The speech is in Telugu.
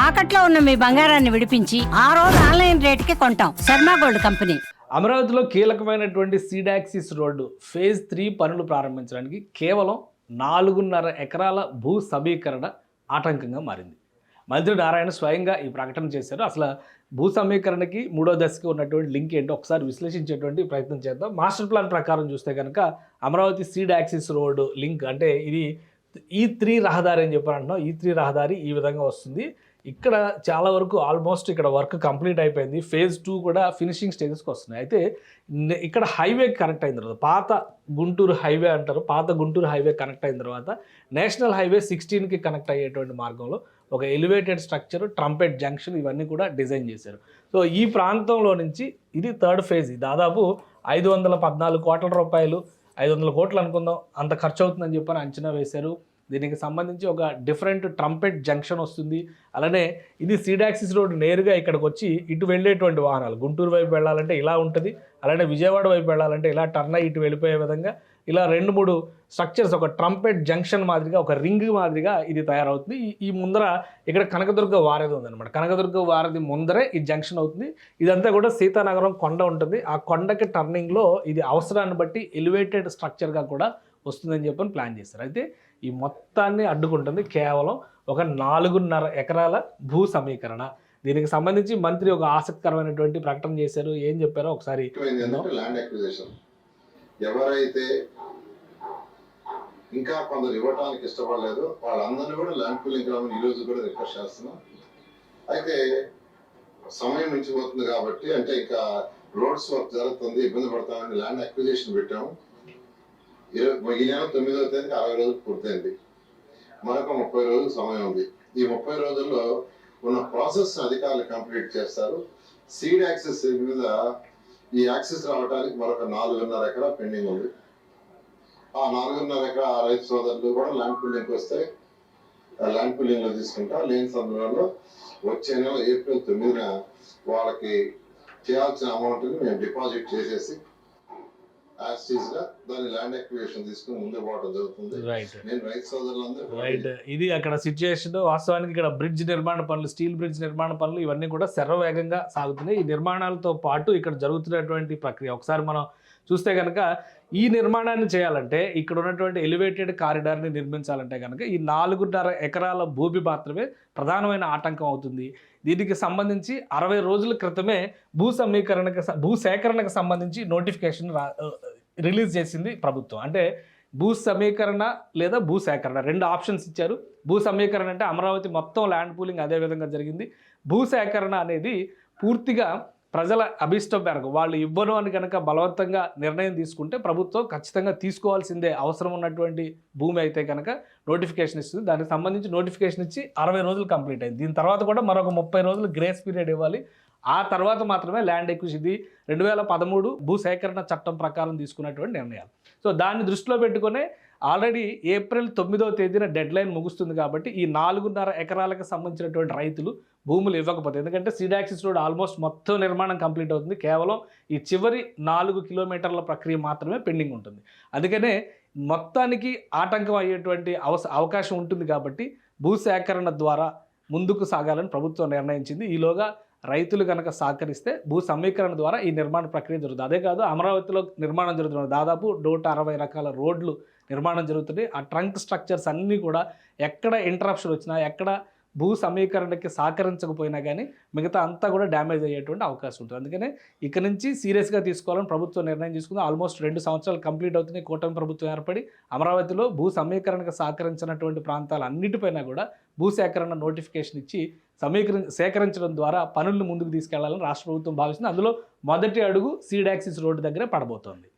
తాకట్లో ఉన్న మీ బంగారాన్ని విడిపించి ఆ రోజు ఆన్లైన్ రేటుకి కొంటాం. Sharma gold company. అమరావతిలో కీలకమైనటువంటి సీడాక్సిస్ రోడ్డు ఫేజ్ 3 పనులు ప్రారంభించడానికి కేవలం 4.5 ఎకరాల భూ సమీకరణ ఆటంకంగా మారింది. మంత్రి నారాయణ స్వయంగా ఈ ప్రకటన చేశారు. అసలు భూ సమీకరణకి 3వ దశకి ఉన్నటువంటి లింక్ ఏంటో ఒకసారి విశ్లేషించేటువంటి ప్రయత్నం చేద్దాం. మాస్టర్ ప్లాన్ ప్రకారం చూస్తే కనుక అమరావతి సీడాక్సిస్ రోడ్డు లింక్ అంటే ఇది E3 రహదారి అని చెప్పి అంటున్నాం. E3 రహదారి ఈ విధంగా వస్తుంది. ఇక్కడ చాలా వరకు ఆల్మోస్ట్ ఇక్కడ వర్క్ కంప్లీట్ అయిపోయింది. ఫేజ్ 2 కూడా ఫినిషింగ్ స్టేజెస్కి వస్తున్నాయి. అయితే ఇక్కడ హైవే కనెక్ట్ అయిన తర్వాత పాత గుంటూరు హైవే అంటారు. పాత గుంటూరు హైవే కనెక్ట్ అయిన తర్వాత నేషనల్ హైవే 16కి కనెక్ట్ అయ్యేటువంటి మార్గంలో ఒక ఎలివేటెడ్ స్ట్రక్చర్, ట్రంపెట్ జంక్షన్ ఇవన్నీ కూడా డిజైన్ చేశారు. సో ఈ ప్రాంతంలో నుంచి ఇది 3rd ఫేజ్. దాదాపు 514 కోట్ల రూపాయలు, 500 కోట్లు అనుకుందాం, అంత ఖర్చు అవుతుందని చెప్పని అంచనా వేశారు. దీనికి సంబంధించి ఒక డిఫరెంట్ ట్రంపెట్ జంక్షన్ వస్తుంది. అలానే ఇది సీడాక్సిస్ రోడ్ నేరుగా ఇక్కడికి వచ్చి ఇటు వెళ్ళేటువంటి వాహనాలు గుంటూరు వైపు వెళ్ళాలంటే ఇలా ఉంటుంది, అలానే విజయవాడ వైపు వెళ్ళాలంటే ఇలా టర్న్ అయ్యి ఇటు వెళ్ళిపోయే విధంగా ఇలా 2-3 స్ట్రక్చర్స్ ఒక ట్రంపెట్ జంక్షన్ మాదిరిగా, ఒక రింగ్ మాదిరిగా ఇది తయారవుతుంది. ఈ ముందర ఇక్కడ కనకదుర్గ వారధి ఉందన్నమాట. కనకదుర్గ వారధి ముందరే ఈ జంక్షన్ అవుతుంది. ఇదంతా కూడా సీతానగరం కొండ ఉంటుంది. ఆ కొండకి టర్నింగ్లో ఇది అవసరాన్ని బట్టి ఎలివేటెడ్ స్ట్రక్చర్గా కూడా వస్తుందని చెప్పని ప్లాన్ చేస్తారు. అయితే ఈ మొత్తాన్ని అడ్డుకుంటుంది కేవలం ఒక 4.5 ఎకరాల భూ సమీకరణ. దీనికి సంబంధించి మంత్రి ఒక ఆసక్తికరమైనటువంటి ప్రకటన చేశారు. ఏం చెప్పారో ఒకసారి. ల్యాండ్ అక్విజిషన్ ఎవరైతే ఇంకా కొందరు ఇవ్వడానికి ఇష్టపడలేదు వాళ్ళందరినీ కూడా ల్యాండ్ పూలింగ్ రామని ఈ రోజు కూడా రిక్వెస్ట్ చేస్తున్నాం. అయితే సమయం మించిపోతుంది కాబట్టి అంటే ఇంకా రోడ్స్ వర్క్ జరుగుతుంది, ఇబ్బంది పడతామని ల్యాండ్ అక్విజిషన్ పెట్టాము. ఈ నెల 9వ తేదీకి 60 రోజులు పూర్తయింది. మరొక 30 రోజులు సమయం ఉంది. ఈ 30 రోజుల్లో ఉన్న ప్రాసెస్ అధికారులు కంప్లీట్ చేస్తారు. సీడ్ యాక్సెస్ మీద ఈ యాక్సెస్ రావడానికి మరొక 4.5 ఎకరా పెండింగ్ ఉంది. ఆ 4.5 ఎకరా రైతు సోదరులు కూడా ల్యాండ్ పూలింగ్కి వస్తే ల్యాండ్ పూలింగ్ లో తీసుకుంటా. లేని సందర్భంలో వచ్చే నెల ఏప్రిల్ 9న వాళ్ళకి చేయాల్సిన అమౌంట్ ని మేము డిపాజిట్ చేసేసి దాని ల్యాండ్ అక్విజిషన్ తీసుకుని ముందు పోవడం జరుగుతుంది. నేను రైతు సోదరులందరూ ఇది అక్కడ సిచ్యుయేషన్. వాస్తవానికి ఇక్కడ బ్రిడ్జ్ నిర్మాణ పనులు, స్టీల్ బ్రిడ్జ్ నిర్మాణ పనులు ఇవన్నీ కూడా శరవేగంగా సాగుతున్నాయి. ఈ నిర్మాణాలతో పాటు ఇక్కడ జరుగుతున్నటువంటి ప్రక్రియ ఒకసారి మనం చూస్తే కనుక ఈ నిర్మాణాన్ని చేయాలంటే ఇక్కడ ఉన్నటువంటి ఎలివేటెడ్ కారిడార్ని నిర్మించాలంటే కనుక ఈ 4.5 ఎకరాల భూమి మాత్రమే ప్రధానమైన ఆటంకం అవుతుంది. దీనికి సంబంధించి 60 రోజుల క్రితమే భూ సేకరణకు సంబంధించి నోటిఫికేషన్ రిలీజ్ చేసింది ప్రభుత్వం. అంటే భూ సమీకరణ లేదా భూ సేకరణ 2 ఆప్షన్స్ ఇచ్చారు. భూ సమీకరణ అంటే అమరావతి మొత్తం ల్యాండ్ పూలింగ్ అదే విధంగా జరిగింది. భూ సేకరణ అనేది పూర్తిగా ప్రజల అభిష్టం మేరకు వాళ్ళు ఇవ్వను అని కనుక బలవంతంగా నిర్ణయం తీసుకుంటే ప్రభుత్వం ఖచ్చితంగా తీసుకోవాల్సిందే. అవసరం ఉన్నటువంటి భూమి అయితే కనుక నోటిఫికేషన్ ఇస్తుంది. దానికి సంబంధించి నోటిఫికేషన్ ఇచ్చి 60 రోజులు కంప్లీట్ అయింది. దీని తర్వాత కూడా మరొక 30 రోజులు గ్రేస్ పీరియడ్ ఇవ్వాలి. ఆ తర్వాత మాత్రమే ల్యాండ్ ఎక్విజిషన్. ఇది 2013 భూ సేకరణ చట్టం ప్రకారం తీసుకున్నటువంటి నిర్ణయాలు. సో దాన్ని దృష్టిలో పెట్టుకునే ఆల్రెడీ ఏప్రిల్ 9వ తేదీన డెడ్ లైన్ ముగుస్తుంది. కాబట్టి ఈ 4.5 ఎకరాలకు సంబంధించినటువంటి రైతులు భూములు ఇవ్వకపోతే, ఎందుకంటే సీడాక్సిస్ రోడ్ ఆల్మోస్ట్ మొత్తం నిర్మాణం కంప్లీట్ అవుతుంది, కేవలం ఈ చివరి 4 కిలోమీటర్ల ప్రక్రియ మాత్రమే పెండింగ్ ఉంటుంది. అందుకనే మొత్తానికి ఆటంకం అయ్యేటువంటి అవకాశం ఉంటుంది. కాబట్టి భూ సేకరణ ద్వారా ముందుకు సాగాలని ప్రభుత్వం నిర్ణయించింది. ఈలోగా రైతులు కనుక సహకరిస్తే భూ సమీకరణ ద్వారా ఈ నిర్మాణ ప్రక్రియ జరుగుతుంది. అదే కాదు, అమరావతిలో నిర్మాణం జరుగుతుంది. దాదాపు 160 రకాల రోడ్లు నిర్మాణం జరుగుతుంది. ఆ ట్రంక్ స్ట్రక్చర్స్ అన్నీ కూడా ఎక్కడ ఇంటరప్షన్ వచ్చినా, ఎక్కడ భూ సమీకరణకి సహకరించకపోయినా కానీ మిగతా అంతా కూడా డ్యామేజ్ అయ్యేటువంటి అవకాశం ఉంటుంది. అందుకనే ఇక నుంచి సీరియస్గా తీసుకోవాలని ప్రభుత్వం నిర్ణయం తీసుకుంది. ఆల్మోస్ట్ 2 సంవత్సరాలు కంప్లీట్ అవుతుంది కూటమి ప్రభుత్వం ఏర్పడి. అమరావతిలో భూ సమీకరణకు సహకరించినటువంటి ప్రాంతాలన్నిటిపైన కూడా భూసేకరణ నోటిఫికేషన్ ఇచ్చి సేకరించడం ద్వారా పనులను ముందుకు తీసుకెళ్లాలని రాష్ట్ర ప్రభుత్వం భావిస్తుంది. అందులో మొదటి అడుగు సీడాక్సిస్ రోడ్డు దగ్గరే పడబోతోంది.